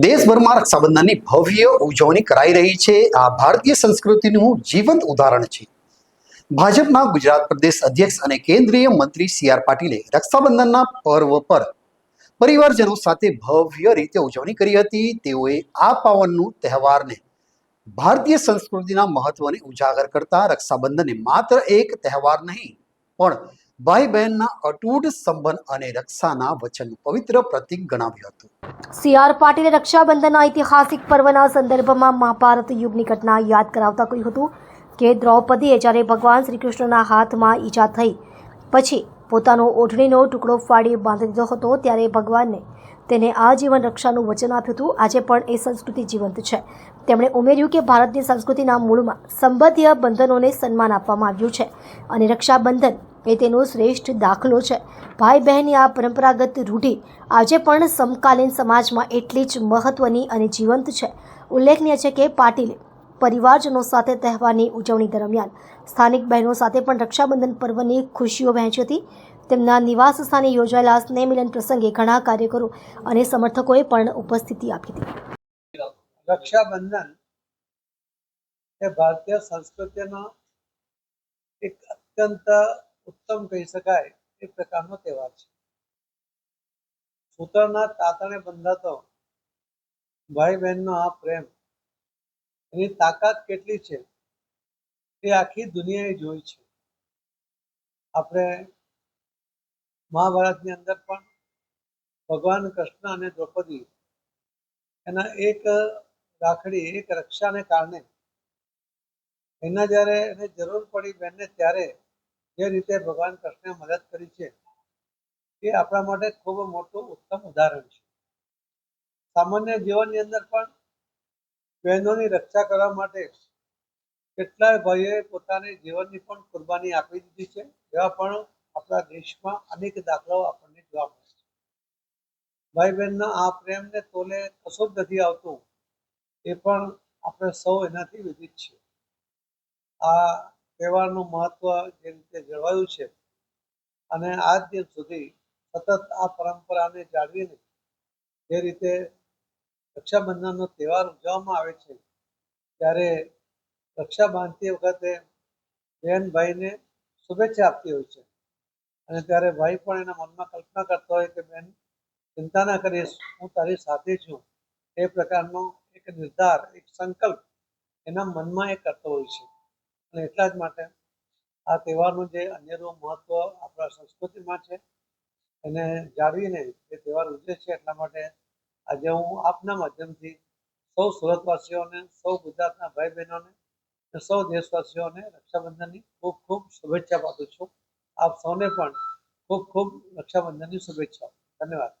દેશભરમાં રક્ષાબંધનની ભવ્ય ઉજવણી કરાઈ રહી છે। આ ભારતીય સંસ્કૃતિનું જીવંત ઉદાહરણ છે। ભાજપના ગુજરાત પ્રદેશ અધ્યક્ષ અને કેન્દ્રીય મંત્રી સી.આર. પાટીલે રક્ષાબંધનના પર્વ પર પરિવારજનો સાથે ભવ્ય રીતે ઉજવણી કરી હતી। તેઓએ આ પાવનનું તહેવારને ભારતીય સંસ્કૃતિના મહત્વને ઉજાગર કરતા રક્ષાબંધનને માત્ર એક તહેવાર નહીં પણ ભાઈ બહેનના અતૂટ સંબંધ અને રક્ષાના વચનનું પવિત્ર પ્રતીક ગણાવ્યું હતું। સી.આર. પાટીલે રક્ષાબંધનના ઐતિહાસિક પર્વના સંદર્ભમાં મહાભારત યુગની ઘટના યાદ કરાવતા કહ્યું હતું કે દ્રૌપદીએ જ્યારે ભગવાન શ્રી કૃષ્ણના હાથમાં ઈજા થઈ પછી પોતાનો ઓઢણીનો ટુકડો ફાડી બાંધી દીધો હતો ત્યારે ભગવાનને તેને આજીવન રક્ષાનું વચન આપ્યું હતું। આજે પણ એ સંસ્કૃતિ જીવંત છે। તેમણે ઉમેર્યું કે ભારતની સંસ્કૃતિના મૂળમાં સંબંધીય બંધનોને સન્માન આપવામાં આવ્યું છે અને રક્ષાબંધન એ તેનો શ્રેષ્ઠ દાખલો છે। ભાઈ બહેનની આ પરંપરાગત રૂઢિ આજે પણ સમકાલીન સમાજમાં એટલી જ મહત્વની અને જીવંત છે। ઉલ્લેખનીય છે કે પાટીલે પરિવારજનો સાથે તહેવારની ઉજવણી દરમિયાન સ્થાનિક બહેનો સાથે પણ રક્ષાબંધન પર્વની ખુશીઓ વહેંચી હતી। તેમના નિવાસ સ્થાને યોજાયેલા સ્નેહ મિલન પ્રસંગે ઘણા કાર્યકરો અને સમર્થકોએ પણ ઉપસ્થિતિ આપી હતી। રક્ષાબંધન એ ભારતીય સંસ્કૃતિનો એક અત્યંત ઉત્તમ કહી શકાય એ પ્રકારનો તહેવાર છે। સૂતરના તાતણે બંધાતો ભાઈ બહેનનો આ પ્રેમ, એની તાકાત કેટલી છે એ આખી દુનિયાએ જોઈ છે। આપણે મહાભારતની અંદર પણ ભગવાન કૃષ્ણ અને દ્રૌપદી એના એક રાખડી, એક રક્ષાને કારણે એના જ્યારે એને જરૂર પડી બહેનને ત્યારે જે રીતે ભગવાન કૃષ્ણે મદદ કરી છે એ આપણા માટે ખૂબ મોટું ઉત્તમ ઉદાહરણ છે। સામાન્ય જીવનની અંદર પણ બહેનોની રક્ષા કરવા માટે કેટલાય ભાઈઓએ પોતાની જીવનની પણ કુરબાની આપી દીધી છે। એવા પણ આપણા દેશમાં અનેક દાખલાઓ આપણને જોવા મળે છે। ભાઈ બહેનના આ પ્રેમને તોલે કશું જ નથી આવતું, એ પણ આપણે સૌ એનાથી વિદિત છીએ। આ તહેવારનું મહત્વ જે રીતે જળવાયું છે અને આજ દિન સુધી સતત આ પરંપરાને જાળવીને જે રીતે રક્ષાબંધનનો તહેવાર ઉજવવામાં આવે છે ત્યારે રક્ષા બાંધતી વખતે બહેન ભાઈને શુભેચ્છા આપતી હોય છે અને ત્યારે ભાઈ પણ એના મનમાં કલ્પના કરતો હોય કે બહેન ચિંતા ના કરીશ, હું તારી સાથે છું, એ પ્રકારનો એક નિર્ધાર, એક સંકલ્પ એના મનમાં એ કરતો હોય છે। અને એટલા જ માટે આ તહેવારનું જે અનેરું મહત્વ આપણા સંસ્કૃતિમાં છે એને જાળવીને એ તહેવાર ઉજવે છે। એટલા માટે આજે હું આપના માધ્યમથી સૌ સુરતવાસીઓને, સૌ ગુજરાતના ભાઈ બહેનોને, સૌ દેશવાસીઓને રક્ષાબંધનની ખૂબ ખૂબ શુભેચ્છા પાઠવું છું। આપ સૌને પણ ખૂબ ખૂબ રક્ષાબંધનની શુભેચ્છાઓ। ધન્યવાદ।